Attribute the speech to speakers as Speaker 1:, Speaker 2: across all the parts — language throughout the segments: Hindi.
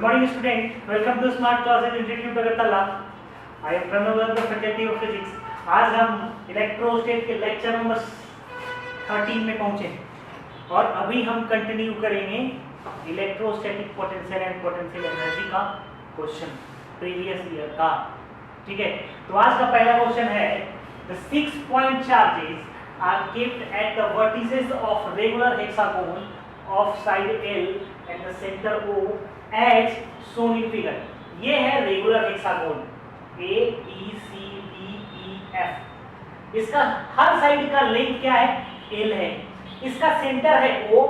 Speaker 1: morning student, welcome to Smart Classes Institute Agartala. I am Pranav, the faculty of physics। आज हम इलेक्ट्रोस्टैटिक के लेक्चर नंबर 13 में पहुंचे और अभी हम कंटिन्यू करेंगे electrostatic potential and potential energy का क्वेश्चन प्रीवियस ईयर का। ठीक है, तो आज का पहला क्वेश्चन है the 6 point charges are kept at the vertices of regular hexagon of side L and the center O as shown in figure। ये है regular hexagon A B C D E F। इसका हर साइड का लेंथ क्या है? L है। इसका सेंटर है O,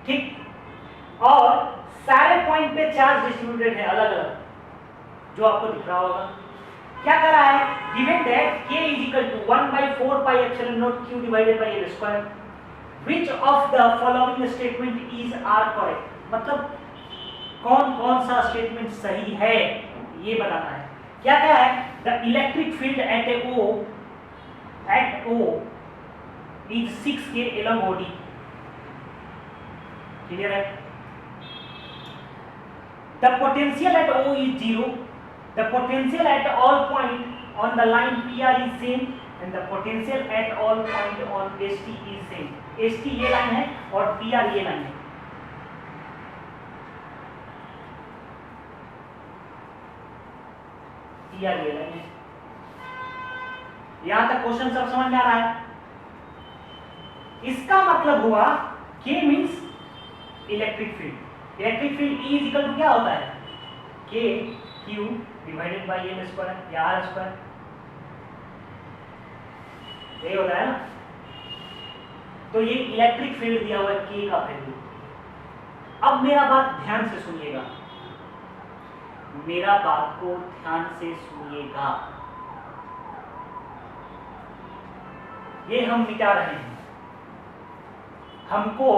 Speaker 1: ठीक, और सारे पॉइंट पे चार्ज डिस्ट्रीब्यूटेड है अलग अलग, जो आपको दिख रहा होगा। क्या कर रहा है? Given that K is equal to 1/4 pi epsilon naught Q divided by L square, which of the following statement is are correct। मतलब कौन कौन सा स्टेटमेंट सही है ये बताना है। क्या क्या है? The electric field at O is 6K along OD। Clear है? The potential at O is 0। The potential at all point on the line PR is same and the potential at all point on ST is same. ST ये लाइन है और PR ये लाइन है। यहां तक क्वेश्चन सब समझ में आ रहा है? इसका मतलब हुआ K means electric field. Electric field E is equal to क्या होता है? K Q divided by L square या R स्क्वायर, ये होता है ना। तो ये इलेक्ट्रिक फील्ड दिया हुआ है K का वैल्यू। अब मेरा बात ध्यान से सुनिएगा, मेरा बात को ध्यान से सुनिएगा। ये हम मिटा रहे हैं। हमको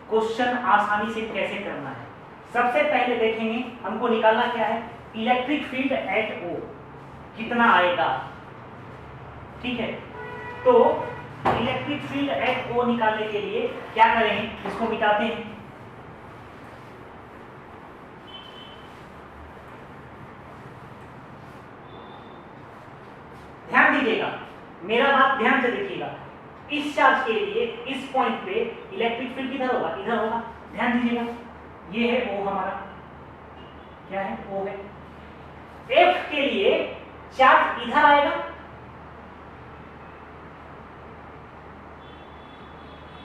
Speaker 1: क्वेश्चन आसानी से कैसे करना है, सबसे पहले देखेंगे। हमको निकालना क्या है? इलेक्ट्रिक फील्ड एट O कितना आएगा। ठीक है, तो इलेक्ट्रिक फील्ड एट O निकालने के लिए क्या करेंगे? इसको मिटाते हैं। ध्यान दीजिएगा, मेरा बात ध्यान से देखिएगा। इस चार्ज के लिए इस पॉइंट पे इलेक्ट्रिक फील्ड किधर होगा? इधर होगा। ध्यान दीजिएगा, ये है O हमारा, क्या है? O है। F के लिए चार्ज इधर आएगा,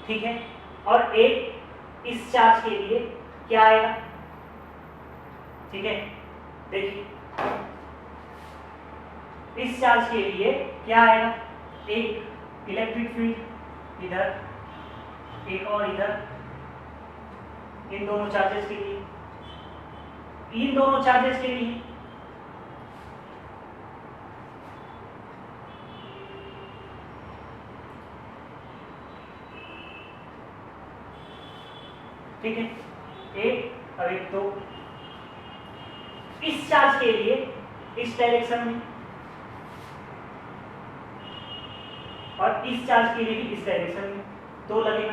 Speaker 1: ठीक है, और एक इस चार्ज के लिए क्या आएगा? ठीक है, देखिए इस चार्ज के लिए क्या आएगा? एक इलेक्ट्रिक फील्ड इधर, एक और इधर, इन दोनों चार्जेस के लिए, इन दोनों चार्जेस के लिए। ठीक है, एक और एक, दो। इस चार्ज के लिए इस डायरेक्शन में और इस चार्ज के लिए भी इस डायरेक्शन में दो लगेगा।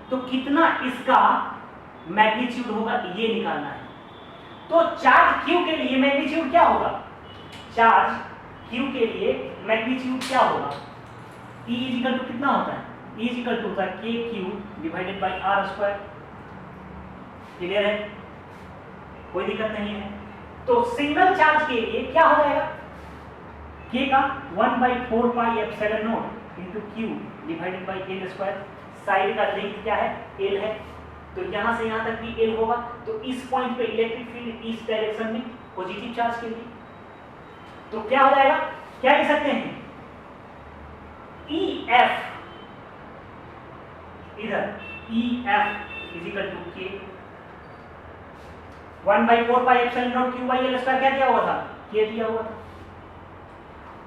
Speaker 1: तो कितना इसका मैग्नीट्यूड होगा ये निकालना है। तो चार्ज Q के लिए मैग्नीट्यूड क्या होगा? चार्ज Q के लिए मैग्नीट्यूड क्या होगा? E इज इक्वल टू कितना होता है? E इज इक्वल टू होता है KQ divided by R square. Clear है? कोई दिक्कत नहीं है। तो सिंगल चार्ज के लिए क्या हो जाएगा? K का 1/4 pi epsilon not into Q divided by L square. Side का लेंथ क्या है? L है, तो यहां से यहां तक भी L होगा। तो इस पॉइंट पे इलेक्ट्रिक फील्ड इस डायरेक्शन में पॉजिटिव चार्ज के लिए, तो क्या हो जाएगा? क्या लिख सकते हैं? EF इधर EF is equal to K 1/4 pi epsilon naught Q by L square. क्या दिया हुआ था? K दिया हुआ था।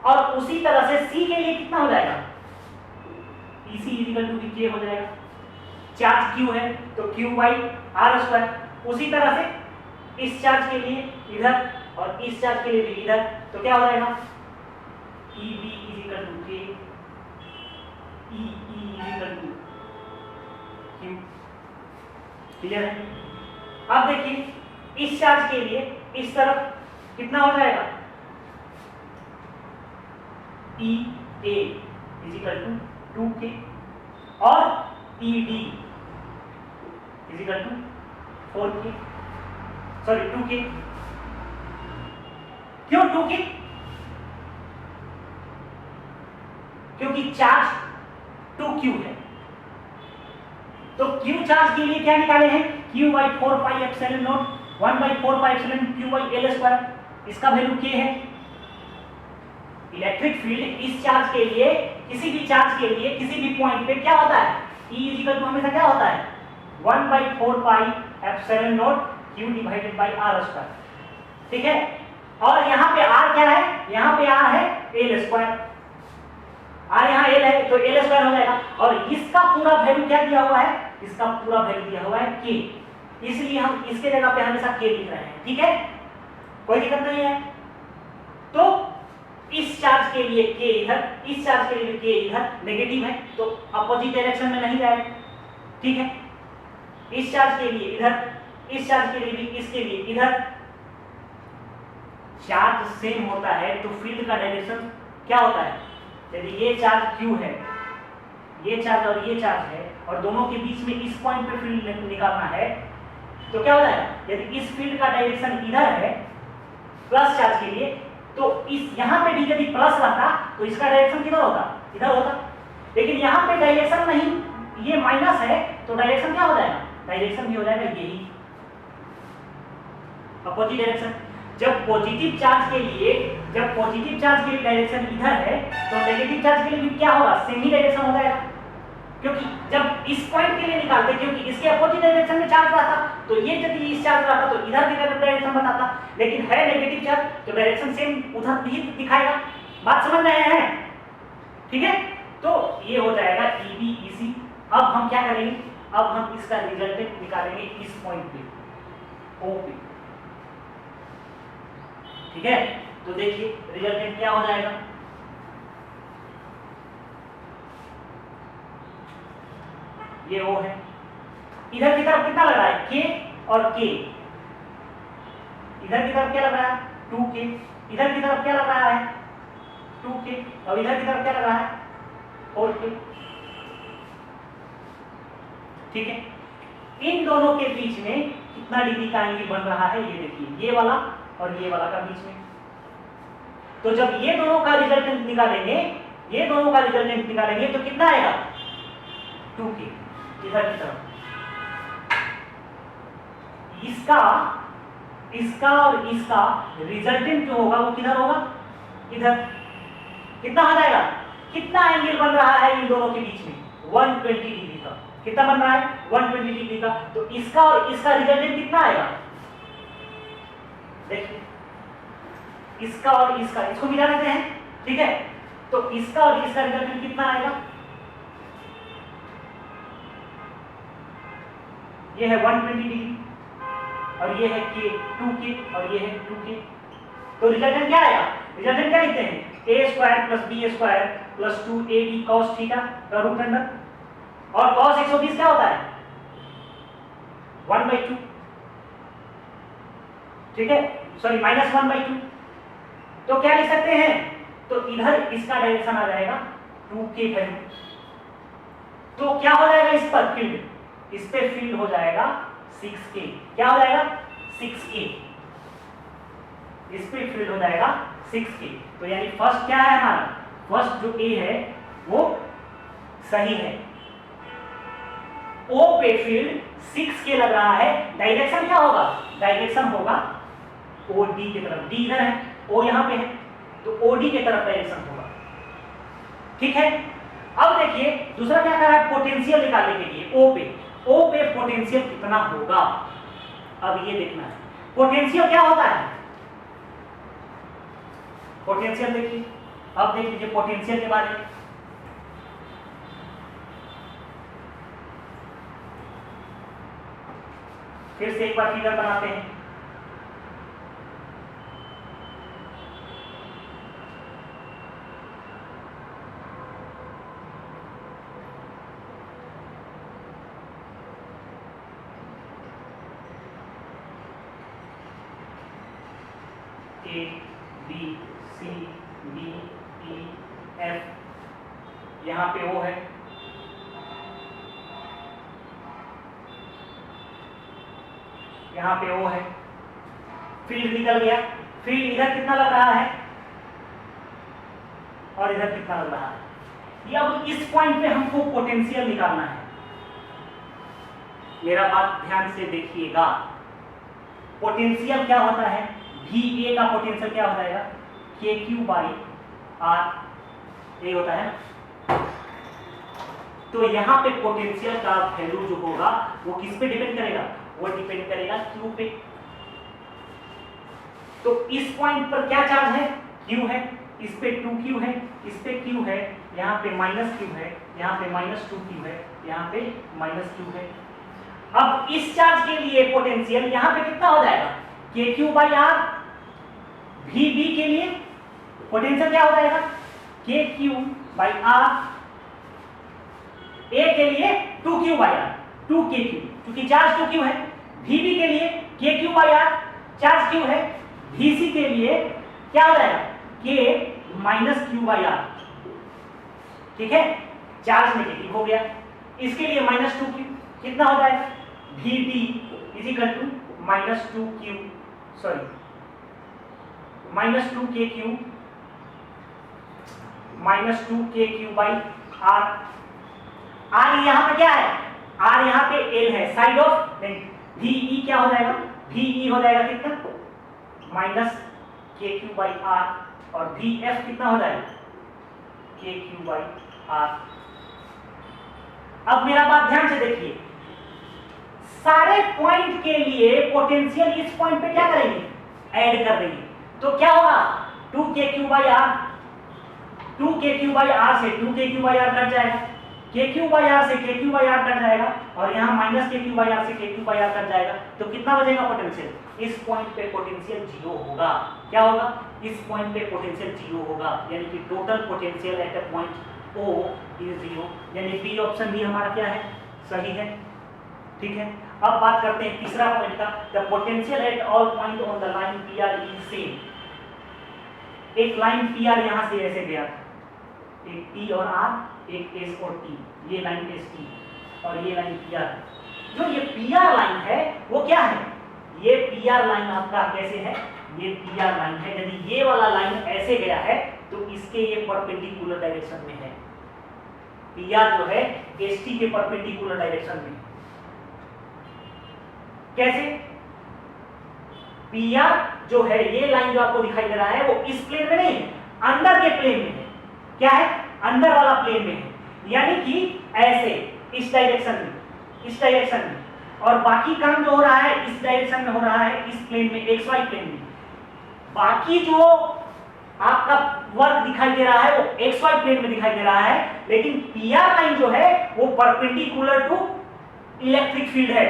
Speaker 1: और उसी तरह से C के लिए कितना हो जाएगा? EC is equal to K हो जाएगा। चार्ज Q है तो Q बाई R स्क्वायर। उसी तरह से इस चार्ज के लिए इधर और इस चार्ज के लिए भी इधर, तो क्या हो जाएगा? EB is equal to K, EE is equal to Q। Clear है? अब देखिए इस चार्ज के लिए इस तरफ कितना हो जाएगा, E A is equal to 2k और E D is equal to 4k, sorry 2k। क्यों 2k? क्योंकि चार्ज 2q है। तो q चार्ज के लिए क्या निकाले हैं, q by 4 pi epsilon not 1 by 4 pi epsilon q by L square, इसका वैल्यू k है। इलेक्ट्रिक फील्ड इस चार्ज के लिए, किसी भी चार्ज के लिए किसी भी पॉइंट पे क्या होता है, E इज इक्वल टू हमेशा क्या होता है 1 by 4 pi epsilon naught q divided by r square, ठीक है। और यहाँ पे r क्या है, यहाँ पे r है एल स्क्वायर, r यहाँ l है तो एल स्क्वायर हो जाएगा। और इसका पूरा वैल्यू क्या दिया हुआ है, इसका पूरा वैल्यू दिया हुआ है k, इसलिए हम इसके जगह पे हमेशा k लिख रहे हैं, ठीक है, कोई दिक्कत नहीं है। तो इस चार्ज के लिए k इधर, इस चार्ज के लिए k इधर, नेगेटिव है तो अपोजिट डायरेक्शन में नहीं जाएगा, ठीक है। इस चार्ज के लिए इधर, इस चार्ज के लिए भी, इसके लिए इधर। चार्ज सेम होता है तो फील्ड का डायरेक्शन क्या होता है, यदि ये चार्ज q है, ये चार्ज और ये चार्ज है और दोनों के बीच में इस पॉइंट पे फील्ड निकालना है तो क्या हो जाएगा, यदि इस फील्ड का डायरेक्शन इधर है प्लस चार्ज के लिए, तो इस यहाँ पे भी यदि प्लस रहता तो इसका डायरेक्शन किधर होता, इधर होता। लेकिन यहाँ पे डायरेक्शन नहीं, ये माइनस है तो डायरेक्शन क्या हो जाएगा, डायरेक्शन भी हो जाएगा यही अपोजिट डायरेक्शन। जब पॉजिटिव चार्ज के लिए, जब पॉजिटिव चार्ज के लिए डायरेक्शन इधर है तो नेगेटिव चार्ज के लिए भी क्या होगा, सेम ही डायरेक्शन हो जाएगा। क्योंकि जब इस पॉइंट के लिए निकालते, क्योंकि इसके अपोजिट डायरेक्शन में चार्ज रहता तो ये यदि इस चार्ज रहता तो इधर की तरफ डायरेक्शन बताता, लेकिन है नेगेटिव चार्ज तो डायरेक्शन सेम उधर भी दिखाएगा। बात समझ रहे हैं, ठीक है। तो ये हो जाएगा EB EC। अब हम क्या करेंगे, अब हम इसका रिजल्टेंट निकालेंगे इस पॉइंट पे O पे, ठीक है। तो देखिए रिजल्टेंट क्या हो जाएगा, ये O है, इधर की तरफ कितना लग रहा है K और K, इधर की तरफ क्या लग रहा है 2K, इधर की तरफ क्या लग रहा है 2K और इधर की तरफ क्या लग रहा है 4K, ठीक है। इन दोनों के बीच में कितना डिग्री का एंगल बन रहा है, ये देखिए, ये वाला और ये वाला का बीच में। तो जब ये दोनों का रिजल्टेंट निकालेंगे, ये दोनों का रिजल्टेंट निकालेंगे तो कितना आएगा 2K इधर की तरफ। इसका, इसका और इसका रिजल्टेंट जो होगा वो किधर होगा, इधर। कितना आ जाएगा, कितना एंगल बन रहा है इन दोनों के बीच में 120 डिग्री का। कितना बन रहा है 120 डिग्री का। तो इसका और इसका रिजल्टेंट कितना आएगा, देखिए, इसका और इसका, इसको मिला देते हैं, ठीक है। तो इसका और इसका रिजल्टेंट कितना आएगा, ये है 120 डिग्री और ये है K 2K और ये है 2K। तो रिजल्टेंट क्या आएगा, रिजल्टेंट क्या लिखते हैं a square plus b square plus 2ab cos theta का रूट अंडर, और cos 120 क्या होता है 1/2, ठीक है, सॉरी -1/2। तो क्या लिख सकते हैं, तो इधर इसका डायरेक्शन आ जाएगा 2K वैल्यू। तो क्या हो जाएगा इस पर फील्ड, इस पे फील्ड हो जाएगा 6K। क्या हो जाएगा 6K, इस पे फील्ड हो जाएगा 6K। तो यानी फर्स्ट क्या है हमारा, फर्स्ट जो A है वो सही है। O पे फील्ड 6K लग रहा है, डायरेक्शन क्या होगा, डायरेक्शन होगा OD की तरफ, D इधर है, O यहाँ पे है तो OD की तरफ डायरेक्शन होगा, ठीक है। अब देखिए दूसरा क्या कर रहा है, पोटेंशियल निकालने के लिए O पे पोटेंशियल कितना होगा, अब ये देखना है। पोटेंशियल क्या होता है, पोटेंशियल देखिए, अब देख लीजिए पोटेंशियल के बारे में। फिर से एक बार फिगर बनाते हैं। A B C D E F, यहाँ पे ओ है, यहाँ पे ओ है, फील्ड निकल गया। फील्ड इधर कितना लग रहा है और इधर कितना लग रहा है। ये अब इस पॉइंट पे हमको पोटेंशियल निकालना है। मेरा बात ध्यान से देखिएगा, पोटेंशियल क्या होता है, वी ए का पोटेंशियल क्या हो जाएगा, के क्यू बाई आर ए होता है ना। तो यहाँ पे पोटेंशियल का वैल्यू जो होगा वो किस पे डिपेंड करेगा, वो डिपेंड करेगा क्यू पे। तो इस पॉइंट पर क्या चार्ज है, क्यू है, इस पे 2q है, इस पे q है, यहाँ पे -q है, यहाँ पे -2q है, यहाँ पे -q है। अब इस चार्ज के लिए पोटेंशियल यहाँ पे कितना हो जाएगा, kq बाई आर। vb के लिए पोटेंशियल क्या हो जाएगा, kq बाई आर। a के लिए 2q बाई आर, 2kq, क्योंकि चार्ज 2q है। vb के लिए kq by R, charge q है। vc के लिए क्या हो जाएगा, k minus Q by R. ठीक है, चार्ज नेगेटिव हो गया। इसके लिए -2q कितना हो जाएगा, vd is equal to -2q, sorry -2kq -2kq by R. R यहाँ पे क्या है, आर यहाँ पे एल है, साइड ऑफ लेंथ। ve क्या हो जाएगा, ve हो जाएगा कितना, -kq बाई आर, और vf कितना हो जाएगा, kq बाई आर। अब मेरा बात ध्यान से देखिए, सारे पॉइंट के लिए पोटेंशियल इस पॉइंट पे क्या करेंगे, ऐड कर देंगे। तो क्या होगा, 2kq by are, 2kq by are से 2kq बाई आर कट जाएगा, kq बाई आर से kq बाई आर कट जाएगा, और यहाँ -kq बाई आर से kq बाई आर कट जाएगा। तो कितना बचेगा पोटेंशियल, इस पॉइंट पे पोटेंशियल 0 होगा। क्या होगा, इस पॉइंट पे पोटेंशियल 0 होगा, यानी कि total potential at a point O is 0, यानी बी ऑप्शन भी हमारा क्या है, सही है। ठीक है, अब बात करते हैं तीसरा पॉइंट का, the potential at all point on the line P R is same. एक लाइन पी आर यहाँ से ऐसे गया, एक P और R, एक S और T, ये लाइन ST और ये लाइन PR। जो ये PR लाइन है वो क्या है, ये PR लाइन आपका कैसे है, ये PR लाइन है। यदि ये वाला लाइन ऐसे गया है तो इसके ये परपेंडिकुलर डायरेक्शन में है। PR जो है ST के परपेंडिकुलर डायरेक्शन में। कैसे, PR जो है ये लाइन जो आपको दिखाई दे रहा है वो इस प्लेन में नहीं है, अंदर के प्लेन में है। क्या है, अंदर वाला प्लेन में है, यानी कि ऐसे इस डायरेक्शन में, इस डायरेक्शन में, और बाकी काम जो हो रहा है इस डायरेक्शन में हो रहा है, इस प्लेन में, XY प्लेन में। बाकी जो आपका वर्क दिखाई दे रहा है वो XY प्लेन में दिखाई दे रहा है, लेकिन PR लाइन जो है वो परपेंडिकुलर टू इलेक्ट्रिक फील्ड है।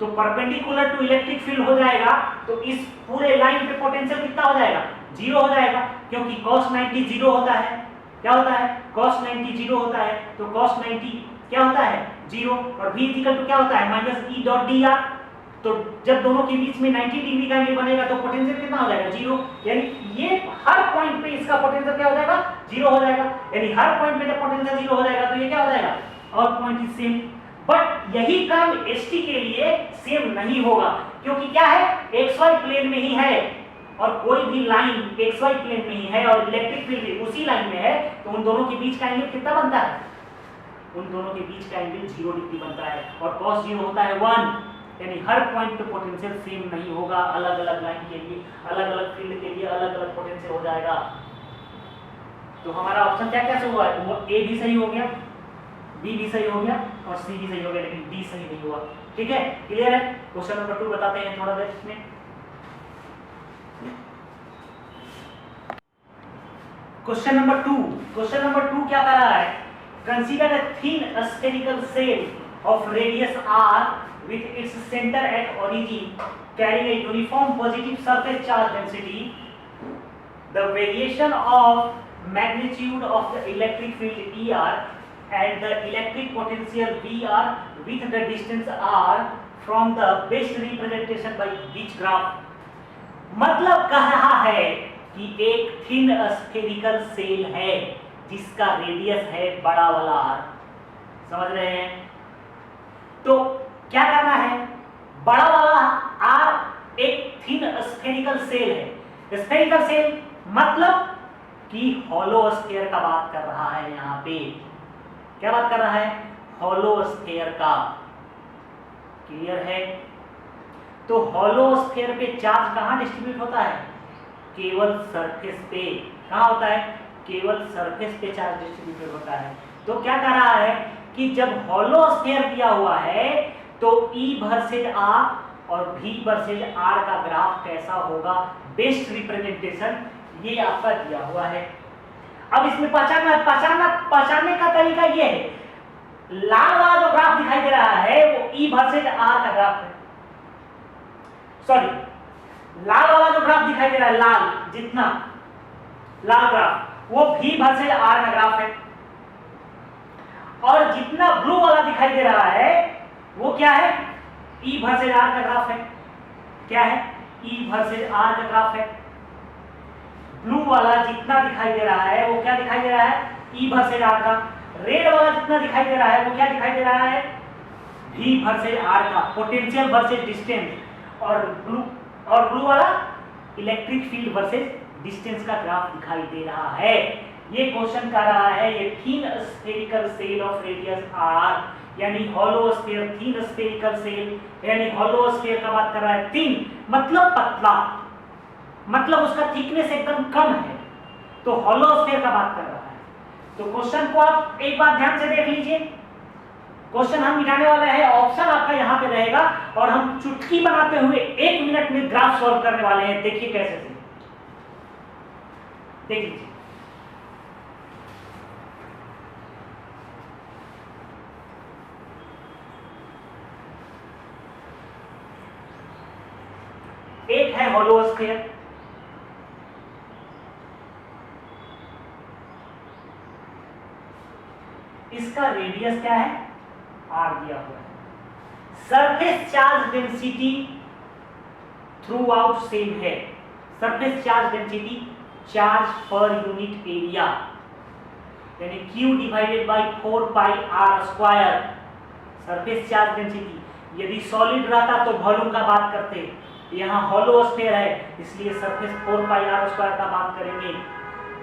Speaker 1: तो परपेंडिकुलर टू इलेक्ट्रिक फील्ड हो जाएगा तो इस पूरे लाइन पे पोटेंशियल कितना हो जाएगा, 0 हो जाएगा, क्योंकि cos 90 0 होता है। क्या होता है, cos 90 0 होता है, तो cos 90 क्या होता है, 0, और v इक्वल टू क्या होता है, -e डॉट dr। तो जब दोनों के बीच में 90 डिग्री का एंगल बनेगा तो पोटेंशियल कितना हो जाएगा, 0। यानी ये हर पॉइंट पे इसका पोटेंशियल क्या हो जाएगा, 0 हो जाएगा। यानी हर पॉइंट पे जब पोटेंशियल 0 हो जाएगा तो ये क्या हो जाएगा, all point is same. But यही काम ST के लिए सेम नहीं होगा, क्योंकि क्या है, XY प्लेन में ही है, और कोई भी लाइन XY प्लेन में ही है और इलेक्ट्रिक फील्ड भी उसी लाइन में है, तो उन दोनों के बीच का एंगल कितना बनता है, उन दोनों के बीच का एंगल 0 डिग्री बनता है, और cos 0 होता है 1। यानी हर पॉइंट पे पोटेंशियल सेम नहीं होगा, अलग अलग लाइन के लिए, अलग अलग फील्ड के लिए अलग अलग पोटेंशियल हो जाएगा। तो हमारा ऑप्शन क्या कैसे हुआ, वो A भी सही हो गया, B भी सही हो गया, और C भी सही हो गया, लेकिन D सही नहीं हुआ। ठीक है, क्लियर है। क्वेश्चन नंबर 2 बताते हैं थोड़ा देर इसमें। क्वेश्चन नंबर 2 क्या कर रहा है, consider a thin spherical shell of radius r with its center at origin carrying a uniform positive surface charge density. The variation of magnitude of the electric field ER and the electric potential VR with the distance r from the best representation by which graph. मतलब कह रहा है कि एक थिन स्फेरिकल सेल है जिसका रेडियस है बड़ा वाला आर। समझ रहे हैं? तो क्या करना है, बड़ा वाला आर एक थिन स्फेरिकल सेल है। स्फेरिकल सेल मतलब कि हॉलो स्फीयर का बात कर रहा है। यहां पे क्या बात कर रहा है, हॉलो स्फीयर का। क्लियर है? तो हॉलो स्फीयर पे चार्ज कहां डिस्ट्रीब्यूट होता है, केवल सरफेस पे। कहां होता है, केवल सरफेस पे चार्ज डिस्ट्रीब्यूटेड होता है। तो क्या कह रहा है कि जब हॉलो स्फीयर दिया हुआ है तो E वर्सेज R और V वर्सेज R का ग्राफ कैसा होगा, बेस्ट रिप्रेजेंटेशन ये आपका दिया हुआ है। अब इसमें पहचानने का तरीका ये है, लाल वाला जो ग्राफ दिखाई दे रहा है वो E वर्सेज R का ग्राफ है। सॉरी, लाल वाला जो ग्राफ दिखाई दे रहा है, लाल जितना लाल ग्राफ वो V वर्सेज R का ग्राफ है, और जितना ब्लू वाला दिखाई दे रहा है वो क्या है, E वर्सेज R का ग्राफ है। क्या है, E वर्सेज R का ग्राफ है। ब्लू वाला जितना दिखाई दे रहा है वो क्या दिखाई दे रहा है, E वर्सेज R का। रेड वाला जितना दिखाई दे रहा है वो क्या दिखाई दे रहा है, V वर्सेज R का, पोटेंशियल वर्सेज डिस्टेंस। और ब्लू वाला इलेक्ट्रिक फील्ड वर्सेज डिस्टेंस का ग्राफ दिखाई दे रहा है। ये क्वेश्चन कर रहा है, ये thin spherical shell of radius r, यानी hollow sphere, thin spherical shell, यानी हॉलो स्फीयर का बात कर रहा है। थिन मतलब पतला, मतलब उसका थिकनेस एकदम कम है, तो हॉलो स्फीयर का बात कर रहा है। तो क्वेश्चन को आप एक बार ध्यान से देख लीजिए। क्वेश्चन हम मिटाने वाले हैं, ऑप्शन आपका यहां पे रहेगा और हम चुटकी बनाते हुए 1 मिनट में ग्राफ सॉल्व करने वाले हैं। देखिए कैसे से, देख लीजिए। एक है हॉलो स्फीयर, इसका रेडियस क्या है, r दिया हुआ है। Surface charge density throughout same है। Surface charge density, charge per unit area, यानी Q divided by 4 pi r square, surface charge density. यदि सॉलिड रहता तो वॉल्यूम का बात करते, यहाँ हॉलो स्फीयर है इसलिए सरफेस 4 पाई r स्क्वायर का बात करेंगे।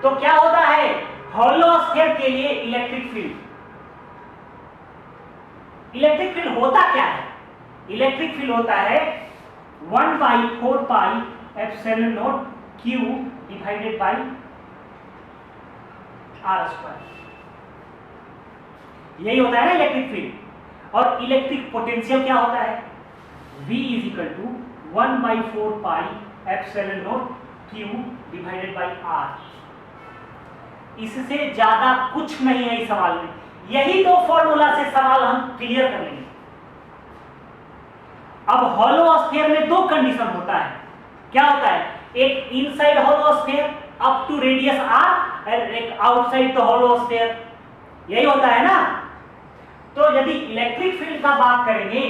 Speaker 1: तो क्या होता है, हॉलो स्फीयर के लिए इलेक्ट्रिक फील्ड, इलेक्ट्रिक फील्ड होता क्या है, इलेक्ट्रिक फील्ड होता है 1/4 pi epsilon naught Q divided by r square, यही होता है ना इलेक्ट्रिक फील्ड। और इलेक्ट्रिक पोटेंशियल क्या होता है, V is equal to 1/4 pi epsilon naught Q divided by r। इससे ज्यादा कुछ नहीं है इस सवाल में। यही दो फॉर्मूला से सवाल हम क्लियर कर लेंगे। अब हॉलो स्फीयर में दो कंडीशन होता है। क्या होता है, एक inside hollow sphere up to radius r और एक आउटसाइड द हॉलो स्फीयर, यही होता है ना। तो यदि इलेक्ट्रिक फील्ड का बात करेंगे,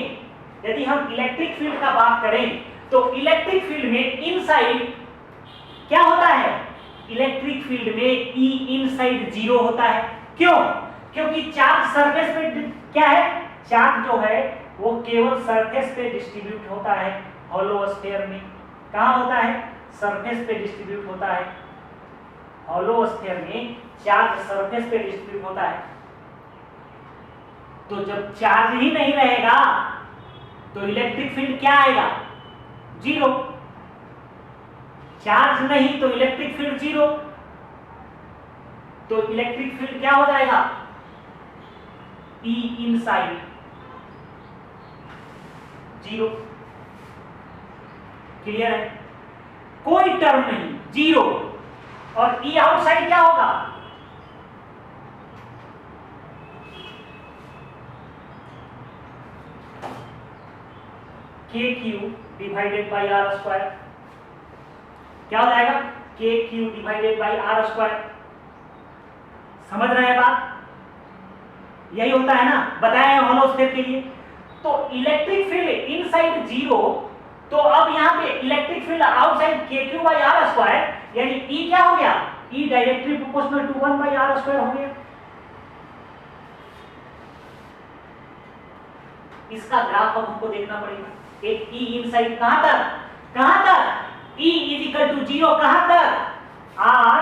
Speaker 1: यदि हम इलेक्ट्रिक फील्ड का बात करें तो इलेक्ट्रिक फील्ड में इनसाइड क्या होता है, इलेक्ट्रिक फील्ड में E इनसाइड 0 होता है। क्यों, क्योंकि चार्ज सरफेस पे क्या है, चार्ज जो है वो केवल सरफेस पे डिस्ट्रीब्यूट होता है। हॉलो स्फीयर में कहां होता है, सरफेस पे डिस्ट्रीब्यूट होता है। हॉलो स्फीयर में चार्ज सरफेस पे डिस्ट्रीब्यूट होता है। तो जब चार्ज ही नहीं रहेगा तो इलेक्ट्रिक फील्ड क्या आएगा, 0। चार्ज नहीं तो इलेक्ट्रिक फील्ड 0, तो इलेक्ट्रिक फील्ड क्या हो जाएगा, E इनसाइड 0। क्लियर है, कोई टर्म नहीं, 0। और E आउटसाइड क्या होगा, KQ divided by r square. क्या हो जाएगा, KQ divided by r square. समझ रहे हैं बात, यही होता है ना, बताया है हॉलो स्फीयर के लिए। तो इलेक्ट्रिक फील्ड इनसाइड 0 तो अब यहाँ पे इलेक्ट्रिक फील्ड आउटसाइड के क्यू बाई आर स्क्वायर, यानी ई क्या हो गया, E directly proportional to 1 by R square हो गया। इसका ग्राफ अब हमको देखना पड़ेगा। एक ई इनसाइड कहां तक E इज इक्वल टू 0 कहां तक, R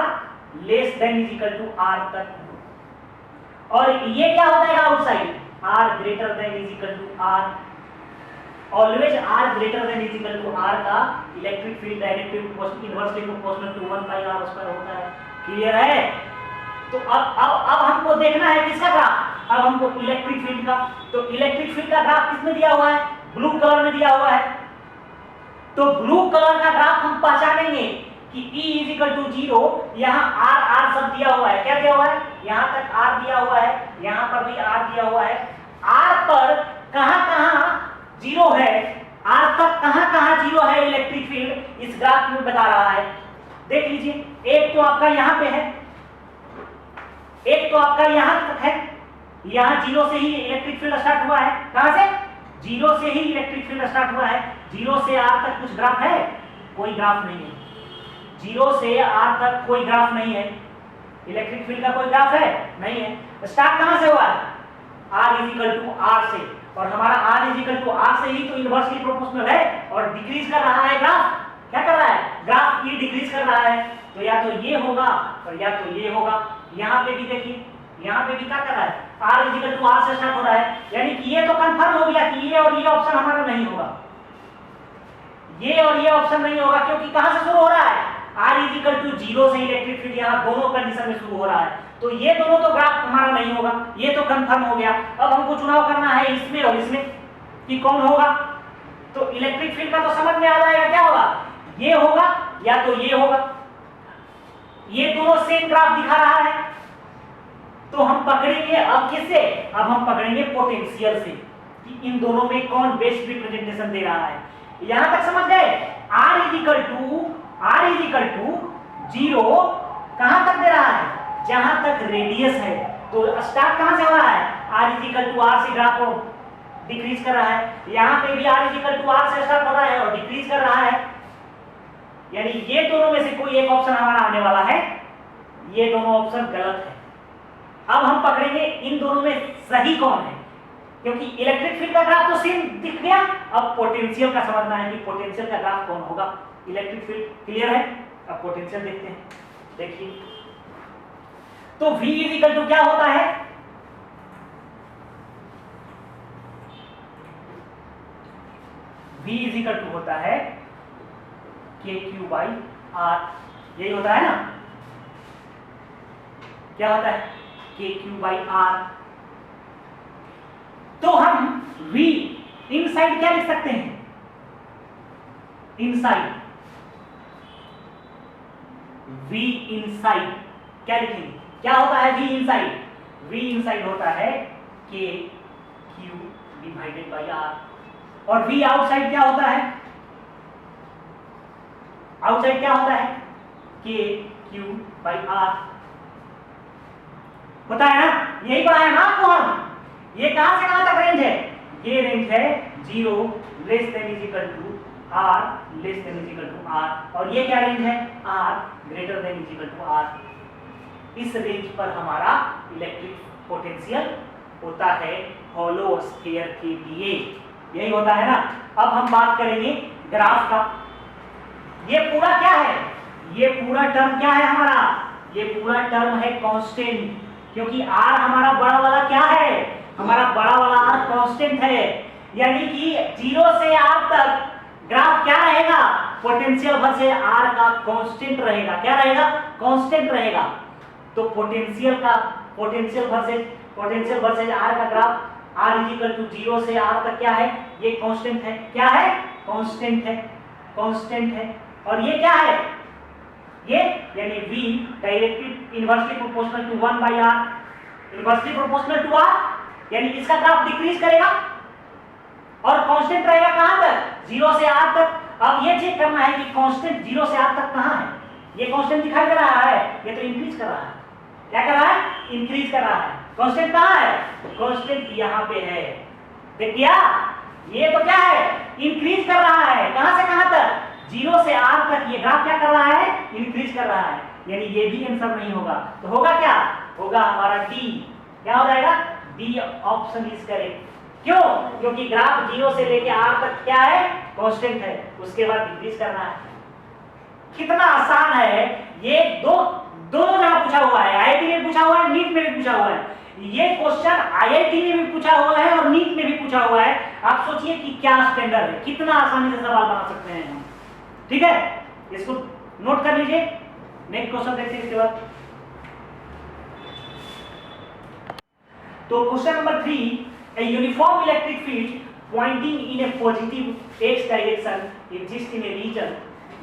Speaker 1: less than is equal to R तक, और ये क्या हो जाएगा outside, R greater than is equal to R। Always R greater than is equal to R का electric field directly inversely proportional to 1 by R square होता है। क्लियर है? तो अब हमको देखना है किसका ग्राफ, अब हमको इलेक्ट्रिक फील्ड का। तो इलेक्ट्रिक फील्ड का ग्राफ किसमें दिया हुआ है, ब्लू कलर में दिया हुआ है। तो ब्लू कलर का ग्राफ हम पहचानेंगे कि E इज इक्वल टू 0, यहाँ R सब दिया हुआ है। क्या दिया हुआ है, यहाँ तक R दिया हुआ है, यहाँ पर भी R दिया हुआ है। R पर कहां 0 है, R तक कहां 0 है इलेक्ट्रिक फील्ड, इस ग्राफ में बता रहा है। देख लीजिए, एक तो आपका यहाँ पे है, एक तो आपका यहां तक है, यहां 0 से ही इलेक्ट्रिक फील्ड स्टार्ट हुआ है। कहां से, 0 से ही इलेक्ट्रिक फील्ड स्टार्ट हुआ है। 0 से R तक कुछ ग्राफ है, कोई ग्राफ नहीं है। 0 से R तक कोई ग्राफ नहीं है, इलेक्ट्रिक फील्ड का कोई ग्राफ है नहीं है। स्टार्ट कहां से हुआ है, R is equal to R से, और हमारा R is equal to R से ही तो इनवर्सली प्रोपोर्शनल है, और डिक्रीज कर रहा है ग्राफ। क्या कर रहा है, ग्राफ ये डिक्रीज कर रहा है, तो या तो ये होगा और या तो ये होगा। यहाँ पे भी देखिए, यहाँ पे भी क्या कर रहा है, R is equal to R से स्टार्ट हो रहा है, यानी कि ये तो कंफर्म हो गया कि ये और ये ऑप्शन हमारा नहीं होगा, ये और ये ऑप्शन नहीं होगा, क्योंकि कहां से शुरू हो रहा है, R इज इक्वल टू 0 से इलेक्ट्रिक फील्ड यहाँ दोनों कंडीशन में शुरू हो रहा है, तो ये दोनों तो ग्राफ हमारा नहीं होगा, ये तो कंफर्म हो गया। अब हमको चुनाव करना है इसमें और इसमें कि कौन होगा। तो इलेक्ट्रिक फील्ड का तो समझ में आ जाएगा, क्या होगा, ये होगा या तो ये होगा। ये दोनों सेम ग्राफ दिखा रहा है, तो हम पकड़ेंगे अब किससे, अब हम पकड़ेंगे पोटेंशियल से कि इन दोनों में कौन बेस्ट रिप्रेजेंटेशन दे रहा है। यहां तक समझ गए, R इज इक्वल टू 0 कहां तक दे रहा है, जहां तक रेडियस है। तो स्टार्ट कहां से हो रहा है, R is equal to R से ग्राफ को डिक्रीज कर रहा है, यहां पे भी R is equal to R से स्टार्ट हो रहा है और डिक्रीज कर रहा है, यानी ये दोनों में से कोई एक ऑप्शन हमारा आने वाला है, ये दोनों ऑप्शन गलत है। अब हम पकड़ेंगे इन दोनों में सही कौन है, क्योंकि इलेक्ट्रिक फील्ड का ग्राफ तो सेम दिख गया, अब पोटेंशियल का समझना है कि पोटेंशियल का ग्राफ कौन होगा। इलेक्ट्रिक फील्ड क्लियर है, अब पोटेंशियल देखते हैं। देखिए, तो V इज इक्वल टू क्या होता है, V इज इक्वल टू होता है KQ बाई R, यही होता है ना, क्या होता है, KQ बाई R। तो हम V इनसाइड क्या लिख सकते हैं, इनसाइड V इनसाइड क्या लिखेंगे, क्या होता है V इनसाइड, V इनसाइड होता है KQ डिवाइडेड बाई R, और V आउटसाइड क्या होता है, आउटसाइड क्या होता है, KQ बाई R होता है ना, यही पढ़ाया ना आपको हम। ये कहां से कहां तक रेंज है, ये रेंज है 0 less than is equal to R less than is equal to R, और ये क्या रेंज है, R greater than is equal to R। इस रेंज पर हमारा इलेक्ट्रिक पोटेंशियल होता है हॉलो स्फीयर के लिए, यही होता है ना। अब हम बात करेंगे ग्राफ का। ये पूरा क्या है, ये पूरा टर्म क्या है हमारा, ये पूरा टर्म है कांस्टेंट, क्योंकि R हमारा बड़ा वाला क्या है, हमारा बड़ा वाला R कांस्टेंट है, यानी कि 0 से R तक ग्राफ क्या रहेगा, पोटेंशियल वर्सेस R का कांस्टेंट रहेगा। क्या रहेगा, कांस्टेंट रहेगा। तो पोटेंशियल वर्सेस R का graph R is equal to 0 से R तक क्या है, ये कांस्टेंट है, क्या है, कांस्टेंट है, कांस्टेंट है। और ये क्या है, ये यानी V directly inversely proportional to 1 by R, inversely proportional to R, यानी इसका ग्राफ डिक्रीज करेगा और कांस्टेंट रहेगा कहां तक, 0 से R तक। अब ये चेक करना है कि कांस्टेंट 0 से R तक कहां है, ये कांस्टेंट दिखाई दे रहा है, ये तो इंक्रीज कर रहा है, क्या कर रहा है, इंक्रीज कर रहा है। कांस्टेंट कहां है, कांस्टेंट यहां पे है, देखिए ये तो क्या है, इंक्रीज कर रहा है। कहां से कहां तक? 0 से r तक ये ग्राफ क्या कर रहा है? इंक्रीज कर रहा है, यानी ये भी आंसर नहीं होगा। तो होगा क्या? होगा हमारा डी। क्या हो जाएगा? D option is correct. क्यों? क्योंकि ग्राफ 0 से लेके r तक क्या है? कांस्टेंट है, उसके बाद इंक्रीज कर रहा है। कितना आसान है ये। दोनों जगह पूछा हुआ है, आईआईटी में पूछा हुआ है, नीट में भी पूछा हुआ है। ये क्वेश्चन आईआईटी में भी पूछा हुआ है और नीट में भी पूछा हुआ है। आप सोचिए कि क्या स्टैंडर्ड है, कितना आसानी से सवाल बना सकते हैं हम। ठीक है, इसको नोट कर लीजिए। नेक्स्ट क्वेश्चन देखते हैं इसके बाद। तो question number 3, a uniform electric field pointing in a positive x direction exists in a region.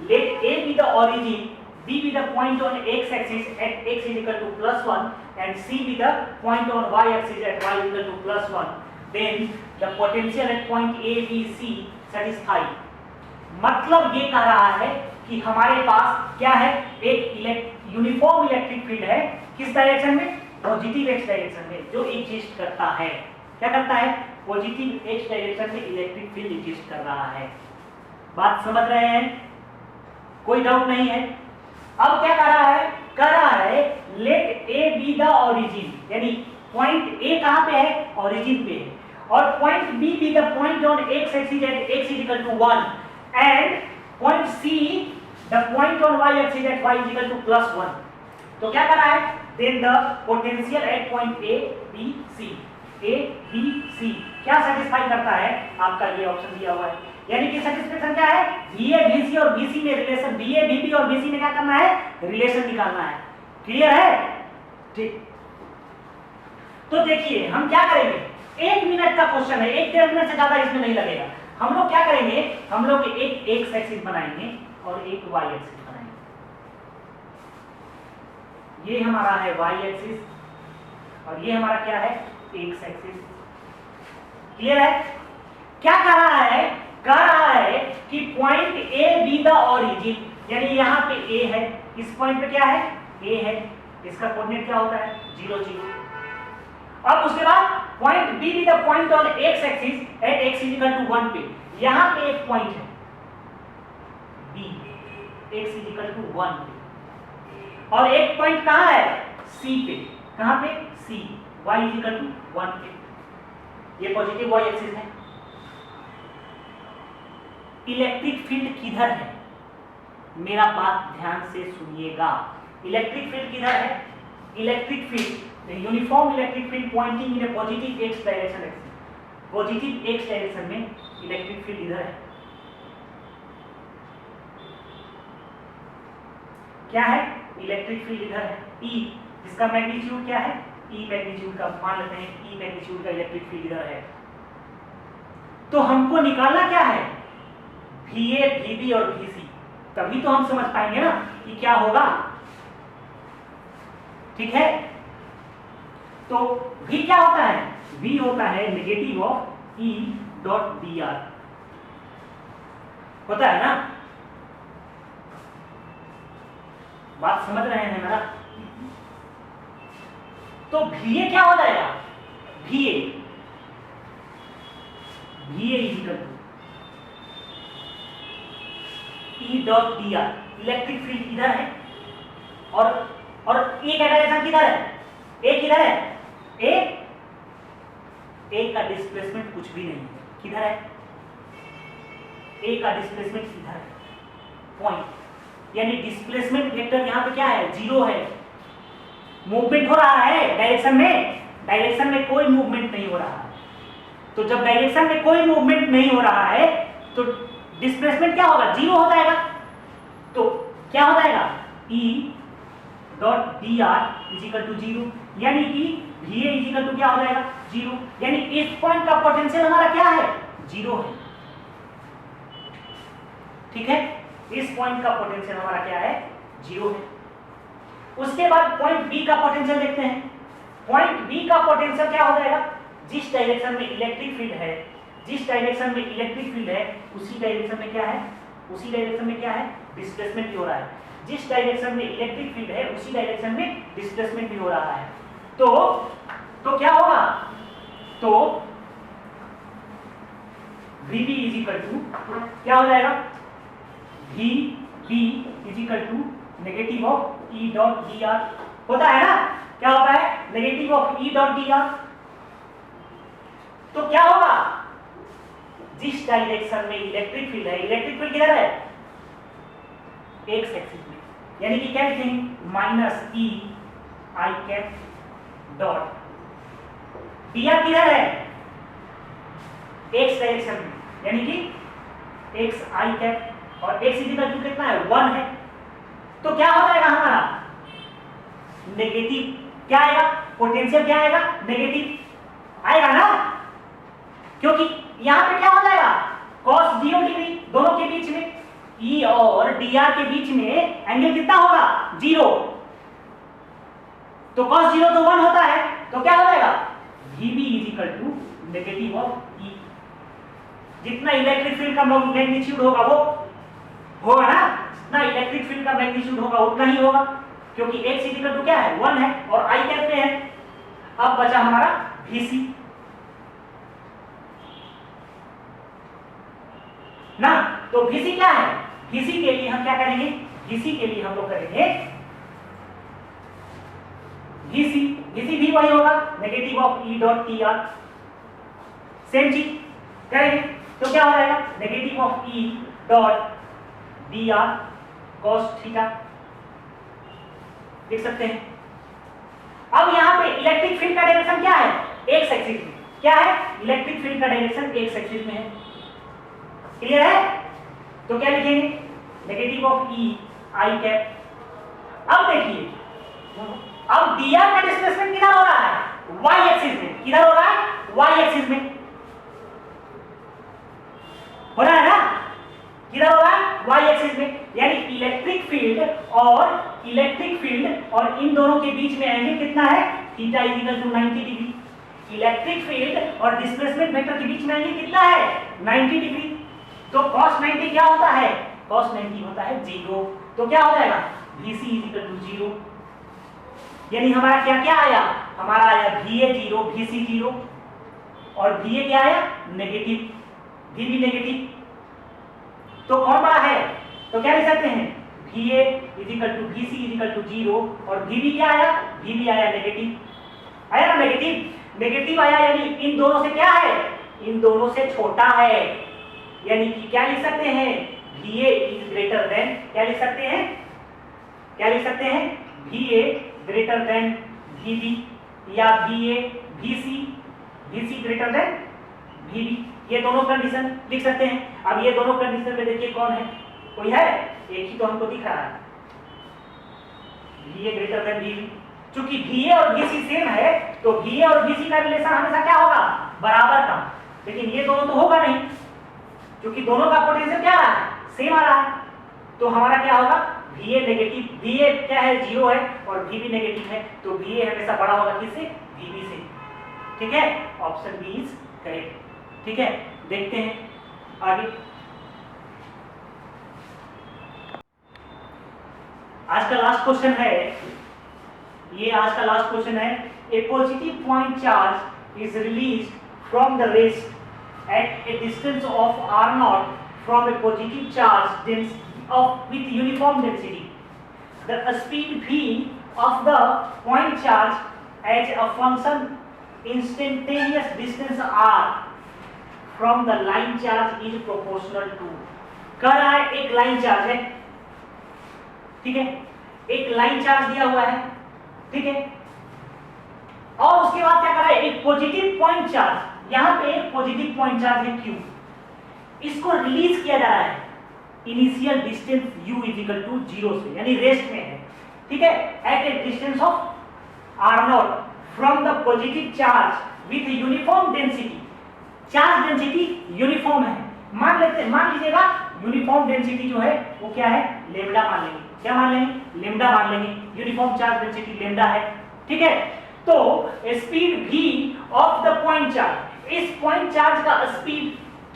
Speaker 1: Let A be the origin, B be the point on x axis at x is equal to +1 and C be the point on y axis at y is equal to +1. Then the potential at point A, B, C satisfy. मतलब ये कह रहा है कि हमारे पास क्या है? एक यूनिफॉर्म इलेक्ट्रिक फील्ड है। किस डायरेक्शन में? पॉजिटिव एक्स डायरेक्शन में, जो एग्जिस्ट करता है। क्या करता है? पॉजिटिव एक्स डायरेक्शन में इलेक्ट्रिक फील्ड एग्जिस्ट कर रहा है। बात समझ रहे हैं? कोई डाउट नहीं है। अब क्या कर रहा है? कह रहा है let A be the origin, यानी पॉइंट ए कहां पे है? ओरिजिन पे है, और point B be the point on X axis at X is equal to 1 and point C the point on Y axis at Y is equal to +1। तो क्या कर रहा है? Then the potential at point A B C, A B C क्या सेटिस्फाई करता है? आपका ये ऑप्शन दिया हुआ है, यानी कि सेटिस्फैक्शन क्या है? VA VC और BC में रिलेशन, VA VB और BC में क्या करना है? रिलेशन निकालना है। क्लियर है? ठीक। तो देखिए हम क्या करेंगे, 1 मिनट का क्वेश्चन है, 1-1.5 मिनट से ज्यादा इसमें नहीं लगेगा। हम लोग क्या करेंगे? हम लोग एक एक्स एक्सिस बनाएंगे और एक वाई एक्सिस बनाएंगे। ये हमारा है वाई एक्सिस और ये हमारा क्या है? X axis. क्लियर है? क्या कर रहा है? कह रहा है कि point A be the origin, यानी यहाँ पे ए है, इस पॉइंट पे क्या है? ए है, इसका कोऑर्डिनेट क्या होता है? 0 0। अब उसके बाद point B be the point on X axis at X is equal to 1 पे, यहाँ पे एक पॉइंट है B, X is equal to 1 पे, और एक पॉइंट कहाँ है? सी पे। कहाँ पे? सी, वाई इज इक्वल टू 1 पे। ये पॉजिटिव वाई एक्सिस है। इलेक्ट्रिक फील्ड किधर है? मेरा बात ध्यान से सुनिएगा। इलेक्ट्रिक फील्ड किधर है? Electric field, uniform electric field pointing in A positive x direction, positive x direction में इलेक्ट्रिक फील्ड इधर है। क्या है? इलेक्ट्रिक फील्ड इधर है, E, जिसका मैग्नीट्यूड क्या है? E मैग्नीट्यूड का, मान लेते हैं E मैग्नीट्यूड का इलेक्ट्रिक फील्ड इधर है। तो हमको निकालना क्या है? VA, VB और VC, तभी तो हम समझ पाएंगे ना कि क्या होगा। ठीक है? तो V क्या होता है? V होता है negative of E dot dr, होता है ना? बात समझ रहे हैं मेरा? तो VA क्या हो जाएगा? VA is equal to E dot dr, electric field इधर है और E का डायरेक्शन किधर है? A किधर है? A का डिस्प्लेसमेंट कुछ भी नहीं है। किधर है? A का डिस्प्लेसमेंट इधर है, पॉइंट, यानी डिस्प्लेसमेंट वेक्टर यहाँ पे क्या है? 0 है। मूवमेंट हो रहा है डायरेक्शन में? डायरेक्शन में कोई मूवमेंट नहीं हो रहा है। तो जब डायरेक्शन में कोई मूवमेंट नहीं हो रहा है तो डिस्प्लेसमेंट क्या होगा? 0 हो जाएगा। तो क्या हो जाएगा? E dot dr is equal to 0, यानी कि VA इज इक्वल टू क्या हो जाएगा? 0, यानी इस पॉइंट का पोटेंशियल हमारा क्या है? 0 है। ठीक है? इस पॉइंट का पोटेंशियल हमारा क्या है? 0 है। उसके बाद पॉइंट B का पोटेंशियल देखते हैं। पॉइंट B का पोटेंशियल क्या हो जाएगा? जिस डायरेक्शन में इलेक्ट्रिक फील्ड है, जिस डायरेक्शन में इलेक्ट्रिक फील्ड है उसी डायरेक्शन में क्या है? उसी डायरेक्शन में क्या है? डिस्प्लेसमेंट भी हो रहा है। जिस डायरेक्शन में इलेक्ट्रिक फील्ड है उसी डायरेक्शन में डिस्प्लेसमेंट भी हो रहा है। तो क्या होगा? तो VB इज इक्वल टू क्या हो जाएगा, VB is equal to negative of E dot dr होता है ना, क्या होता है negative of E dot dr। तो क्या होगा, जिस डायरेक्शन में इलेक्ट्रिक फील्ड है, इलेक्ट्रिक फील्ड किधर है, एक्स एक्सिस में, यानी कि क्या लिखेंगे minus E I cap dot dr किधर है, एक्स डायरेक्शन में, यानी कि एक्स आई कैप और एक्स इक्वल टू कितना है 1 है। तो क्या हो जाएगा हमारा नेगेटिव, क्या आएगा पोटेंशियल, क्या आएगा नेगेटिव आएगा ना, क्योंकि यहां पे क्या हो जाएगा cos 0 डिग्री, दोनों के बीच में E और dr के बीच में एंगल कितना होगा 0, तो cos 0 तो 1 होता है, तो क्या हो जाएगा VB is equal to negative of E। जितना इलेक्ट्रिक फील्ड का मैग्नीट्यूड होगा वो होगा ना इलेक्ट्रिक फील्ड का मैग्नीट्यूड होगा उतना ही होगा, क्योंकि x इक्वल टू क्या है 1 है और I कैप पे है। अब बचा हमारा VC ना, तो VC क्या है, VC के लिए हम क्या करेंगे, VC के लिए हम लोग करेंगे VC भी वही होगा negative of E dot dr, same चीज करेंगे, तो क्या हो जाएगा negative of E dot dr cos theta, देख सकते हैं। अब यहां पे इलेक्ट्रिक फील्ड का डायरेक्शन क्या है, एक्स एक्सिस में, क्या है इलेक्ट्रिक फील्ड का डायरेक्शन एक्स एक्सिस में है, क्लियर है, तो क्या लिखेंगे negative of E I cap. अब देखिए, अब dr का डिस्प्लेसमेंट किधर हो रहा है, y एक्सिस में, किधर हो रहा है y एक्सिस में हो रहा है ना, किधर हो रहा है y एक्सिस में, यानी इलेक्ट्रिक फील्ड और इन दोनों के बीच में एंगल कितना है theta is equal to 90 degree. Electric field और डिस्प्लेसमेंट वेक्टर के बीच में एंगल कितना है 90 डिग्री, तो cos 90 क्या होता है, cos 90 होता है 0, तो क्या हो जाएगा VC इज इक्वल टू 0, यानी हमारा क्या क्या आया, हमारा आया VA 0 VC 0 और VA क्या आया नेगेटिव, VB नेगेटिव, तो कौन बड़ा है, तो क्या लिख सकते हैं VA is equal to VC is equal to 0 और VB क्या आया, VB आया नेगेटिव, आया ना नेगेटिव आया, यानी इन दोनों से क्या है, इन दोनों से छोटा है, यानी कि क्या लिख सकते हैं VA इज ग्रेटर देन, क्या लिख सकते हैं, क्या लिख सकते हैं VA ग्रेटर देन VB या VC ग्रेटर देन VB, ये दोनों कंडीशन लिख सकते हैं। अब ये दोनों कंडीशन में देखिए कौन है, कोई है, एक ही तो हमको दिख रहा है VA ग्रेटर देन VB, चूंकि VA और VC सेम है तो VA और VC का रिलेशन हमेशा क्या होगा बराबर का, लेकिन ये दोनों तो होगा नहीं, क्योंकि दोनों का पोटेंशियल क्या आ रहा है सेम आ रहा है, तो हमारा क्या होगा VA नेगेटिव, VA क्या है 0 है और VB नेगेटिव है, तो VA हमेशा बड़ा होगा किससे VB से, ठीक है, ऑप्शन बी इज करेक्ट, ठीक है। देखते हैं आगे, आज का लास्ट क्वेश्चन है, ये आज का लास्ट क्वेश्चन है, a positive point charge is released from the rest at a distance of r0 from a positive charge with uniform density. The speed v of the point charge as a function instantaneous distance r from the line charge is proportional to, कह रहा है एक लाइन चार्ज है, ठीक है, एक लाइन चार्ज दिया हुआ है, ठीक है, और उसके बाद क्या कर रहा है एक पॉजिटिव पॉइंट चार्ज, यहां पे एक पॉजिटिव पॉइंट चार्ज है q, इसको रिलीज किया जा रहा है initial distance u is equal to 0 से, यानी रेस्ट में है, ठीक है, at a distance of r0 from the positive charge with uniform density, charge density uniform है, मान लीजिएगा यूनिफॉर्म डेंसिटी जो है वो क्या है लेम्डा मान लेंगे, क्या मान लेंगे लेम्डा मान लेंगे, यूनिफॉर्म चार्ज डेंसिटी लेम्डा है, ठीक है। तो speed v of the point charge, इस पॉइंट चार्ज का स्पीड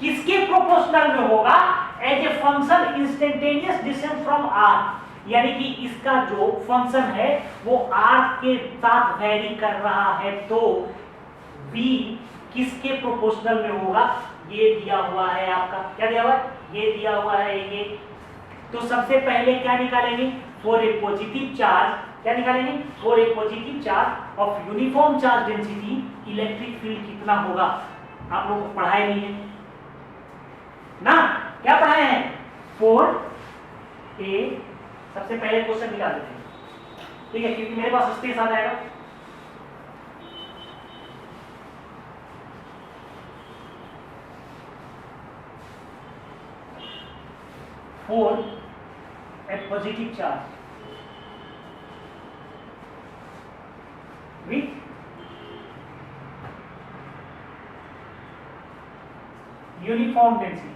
Speaker 1: किसके प्रोपोर्शनल में होगा as a function instantaneous distance from r, यानी कि इसका जो फंक्शन है वो r के साथ वेरी कर रहा है, तो v किसके प्रोपोर्शनल में होगा ये दिया हुआ है आपका, क्या दिया हुआ है, ये दिया हुआ है ये। तो सबसे पहले क्या निकालेंगे, फॉर ए पॉजिटिव चार्ज, क्या निकालेंगे, for a positive charge of uniform charge density electric field कितना होगा। आप लोगों को पढ़ाए नहीं है ना, क्या पढ़ाए हैं, फॉर ए, सबसे पहले क्वेश्चन निकाल देते हैं, ठीक है, क्योंकि मेरे पास स्पेस आ जाएगा। for a positive charge with uniform density,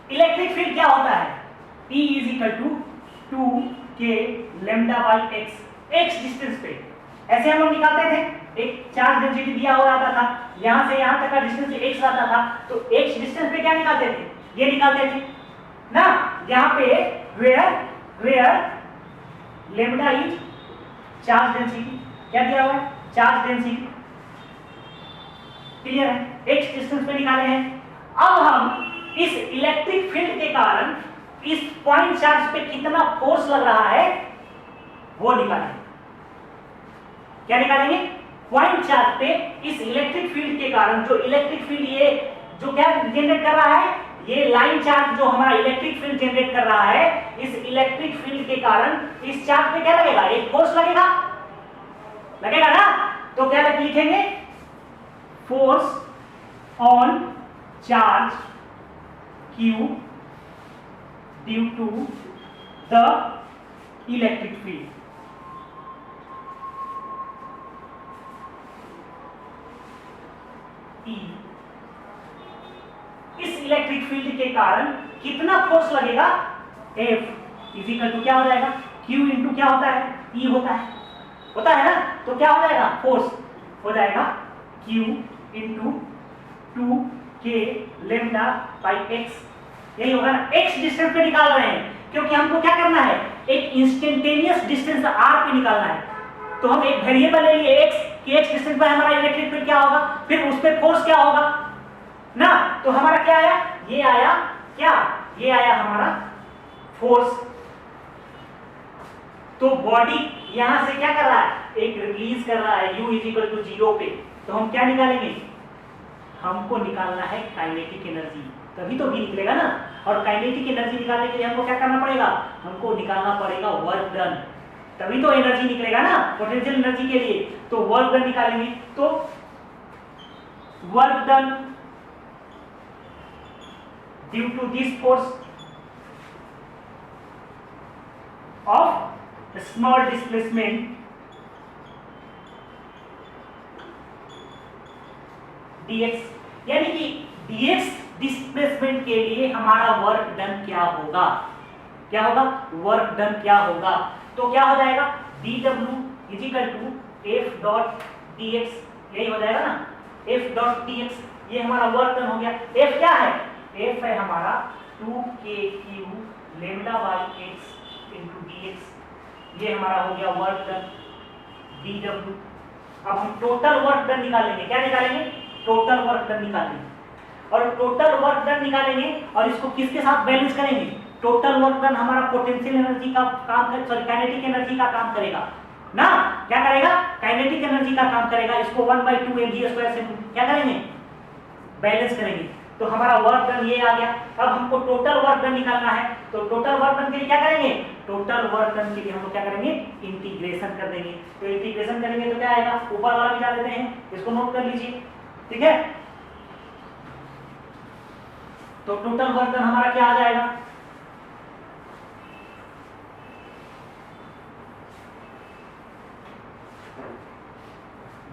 Speaker 1: electric field क्या होता है, E is equal to 2k lambda by x, x डिस्टेंस पे ऐसे हम लोग निकालते थे, एक चार्ज डेंसिटी दिया हुआ आता था, यहां से यहां तक का डिस्टेंस x आता था, तो x डिस्टेंस पे क्या निकालते थे, ये निकालते थे ना, यहां पे where lambda is charge density, क्या दिया हुआ है, चार्ज डेंसिटी, क्लियर है, x डिस्टेंस पे निकाले हैं। अब हम इस इलेक्ट्रिक फील्ड के कारण इस पॉइंट चार्ज पे कितना फोर्स लग रहा है वो निकालेंगे, क्या निकालेंगे, पॉइंट चार्ज पे इस इलेक्ट्रिक फील्ड के कारण जो इलेक्ट्रिक फील्ड ये जो क्या जनरेट कर रहा है, ये लाइन चार्ज जो हमारा इलेक्ट्रिक फील्ड जनरेट कर रहा है, इस इलेक्ट्रिक फील्ड के कारण इस चार्ज पे क्या लगेगा, एक फोर्स लगेगा, लगेगा ना, तो क्या लिखेंगे, force on charge Q due to the electric field, E, इस इलेक्ट्रिक फील्ड के कारण कितना फोर्स लगेगा, F इजिकल टू क्या हो जाएगा, Q इंटू क्या होता है, E होता है ना, तो क्या हो जाएगा, फोर्स हो जाएगा Q into 2k lambda by x, यही होगा ना, x डिस्टेंस पे निकाल रहे हैं क्योंकि हमको क्या करना है, एक इंस्टेंटेनियस डिस्टेंस r पे निकालना है, तो हम एक वेरिएबल ले लिए x कि x डिस्टेंस पे हमारा इलेक्ट्रिक फील्ड क्या होगा, फिर उस पे फोर्स क्या होगा ना, तो हमारा क्या आया, ये आया क्या, ये आया हमारा फोर्स। तो बॉडी यहां से क्या कर रहा है, एक रिलीज कर रहा है u इज इक्वल टू 0 पे, तो हम क्या निकालेंगे, हमको निकालना है काइनेटिक एनर्जी, तभी तो भी निकलेगा ना, और काइनेटिक एनर्जी निकालने के लिए हमको क्या करना पड़ेगा, हमको निकालना पड़ेगा वर्क डन, तभी तो एनर्जी निकलेगा ना, पोटेंशियल एनर्जी के लिए, तो वर्क डन निकालेंगे, तो work done due to this force of small displacement dx, यानी कि dx डिस्प्लेसमेंट के लिए हमारा वर्क डन क्या होगा, क्या होगा, वर्क डन क्या होगा, तो क्या हो जाएगा, dw is equal to f dot dx, यही हो जाएगा ना, f डॉट dx, ये हमारा वर्क डन हो गया। f क्या है, f है हमारा 2kq lambda by x into dx, ये हमारा हो गया वर्क डन dw। अब हम टोटल वर्क डन निकालेंगे, क्या निकालेंगे, टोटल वर्क डन निकालेंगे, और टोटल वर्क डन निकालेंगे और इसको किसके साथ बैलेंस करेंगे, टोटल वर्क डन हमारा पोटेंशियल एनर्जी का काम कर, सॉरी काइनेटिक एनर्जी का काम करेगा ना, क्या करेगा, काइनेटिक एनर्जी का काम करेगा, इसको 1/2 mg² से क्या करेंगे, बैलेंस करेंगे, तो हमारा वर्क डन ये आ गया। अब हमको टोटल वर्क डन निकालना है, तो टोटल वर्क डन के लिए क्या करेंगे, टोटल वर्क डन के लिए हम लोग क्या करेंगे, इंटीग्रेशन कर देंगे, तो इंटीग्रेशन करेंगे तो क्या आएगा, ऊपर वाला मिटा देते हैं, इसको नोट कर लीजिए, ठीक है, तो टोटल वर्क डन हमारा क्या आ जाएगा,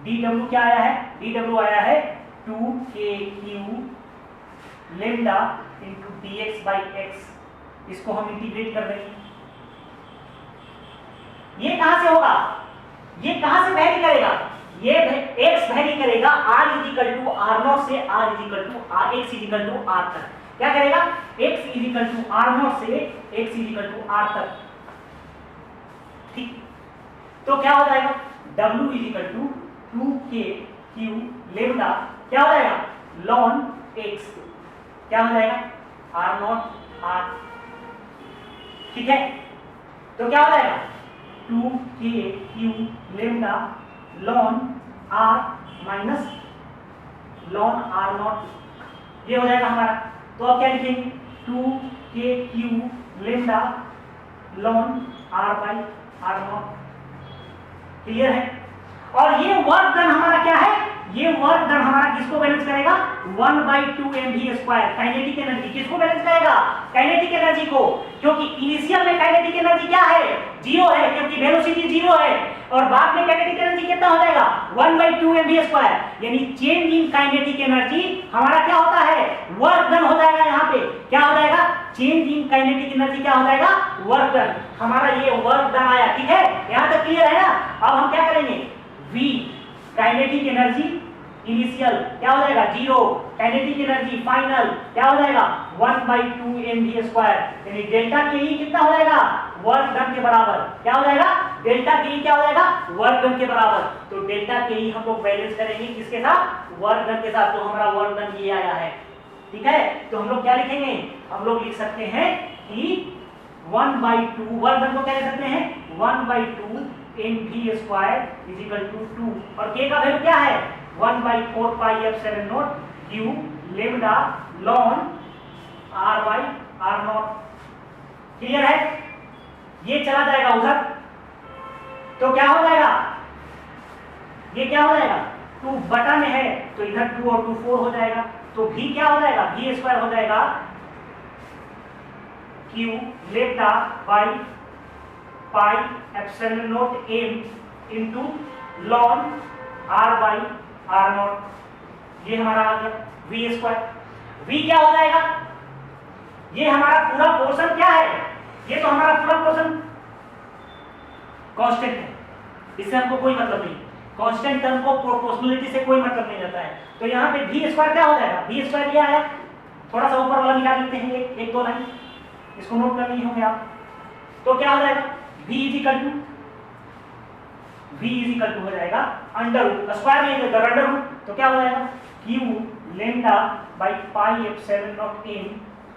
Speaker 1: dw क्या आया है, dw आया है 2kq lambda into dx by x, इसको हम इंटीग्रेट कर देंगे, ये कहां से होगा, ये कहां से वैरी करेगा, ये x वैरी करेगा r is equal to r0 से r is equal to x is equal to r तक, क्या करेगा, x is equal to r0 से x is equal to r तक, ठीक, तो क्या हो जाएगा, w is equal to 2k Q lambda क्या हो जाएगा ln x क्या हो जाएगा आर नॉट आर, ठीक है। तो क्या हो जाएगा 2k Q lambda ln r minus ln r not, ये हो जाएगा हमारा। तो अब क्या लिखेंगे 2k Q lambda ln r by r naught, clear है। और ये वर्क डन हमारा क्या है, ये वर्क डन हमारा किसको बैलेंस करेगा 1/2 mv स्क्वायर, काइनेटिक एनर्जी किसको बैलेंस करेगा काइनेटिक एनर्जी को, क्योंकि इनिशियल में काइनेटिक एनर्जी क्या है जीरो है, क्योंकि वेलोसिटी जीरो है, और बाद में काइनेटिक एनर्जी कितना हो जाएगा 1/2 mv स्क्वायर, यानी चेंज इन काइनेटिक एनर्जी हमारा क्या होता है वर्क डन हो जाएगा। यहाँ पे क्या हो जाएगा चेंज इन काइनेटिक एनर्जी क्या हो जाएगा वर्क डन, हमारा ये वर्क डन आया, ठीक है। यहाँ तक क्लियर है ना। अब हम क्या करेंगे v काइनेटिक एनर्जी इनिशियल क्या हो जाएगा जीरो, काइनेटिक एनर्जी फाइनल क्या हो जाएगा 1/2 mv स्क्वायर, यानी डेल्टा के ई कितना हो जाएगा वर्क डन के बराबर, क्या हो जाएगा डेल्टा के ई क्या हो जाएगा वर्क डन के बराबर। तो डेल्टा के ई हम लोग बैलेंस करेंगे किसके साथ वर्क डन के साथ, तो हमारा वर्क डन ये आया है, ठीक है। तो हम लोग क्या लिखेंगे, हम लोग लिख सकते हैं कि 1/2 वर्क डन को क्या लिख सकते हैं 1/2 mv square is equal to 2, और k का वैल्यू क्या है 1/4 पाई एप्सिलॉन नॉट q लेमडा ln r by r naught, clear है। ये चला जाएगा उधर, तो क्या हो जाएगा ये क्या हो जाएगा 2 बटा में है तो इधर 2 और 2 4 हो जाएगा, तो v क्या हो जाएगा v स्क्वायर हो जाएगा q lambda by pi epsilon not m into ln r by r not, ये हमारा आ गया v स्क्वायर। v क्या हो जाएगा, ये हमारा पूरा पोर्शन क्या है, ये तो हमारा पूरा पोर्शन कांस्टेंट है, इससे हमको कोई मतलब नहीं, कांस्टेंट टर्म को प्रोपोर्शनलिटी से कोई मतलब नहीं रहता है। तो यहाँ पे v स्क्वायर क्या हो जाएगा v स्क्वायर ये आया, थोड़ा सा ऊपर वाला निकाल लेते हैं एक दो लाइन, इसको नोट कर लिए होंगे आप। तो क्या हो जाएगा v इज इक्वल टू हो जाएगा अंडर रूट, स्क्वायर नहीं है अंडर रूट, तो क्या हो जाएगा q lambda by pi epsilon not m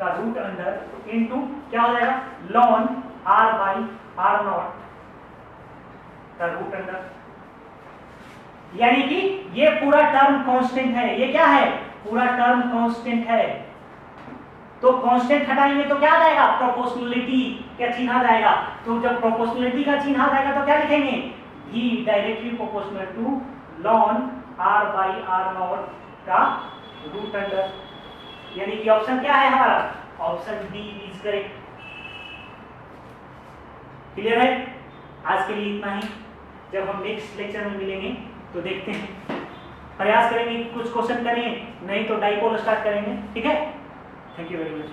Speaker 1: का रूट अंडर इनटू क्या हो जाएगा ln r by r naught का रूट अंडर, यानी कि ये पूरा टर्म कांस्टेंट है, ये क्या है पूरा टर्म कांस्टेंट है। तो कांस्टेंट हटाएंगे तो क्या आ जाएगा प्रोपोर्शनलिटी का चिन्ह आ जाएगा, तो जब प्रोपोर्शनलिटी का चिन्ह आ जाएगा तो क्या लिखेंगे v directly proportional to ln r by r naught का रूट अंडर, यानी कि ऑप्शन क्या है हमारा option D is correct, clear है। आज के लिए इतना ही, जब हम नेक्स्ट लेक्चर में मिलेंगे तो देखते हैं, प्रयास करेंगे कि कुछ क्वेश्चन करें, नहीं तो डाइपोल स्टार्ट करेंगे, ठीक है। Thank you very much.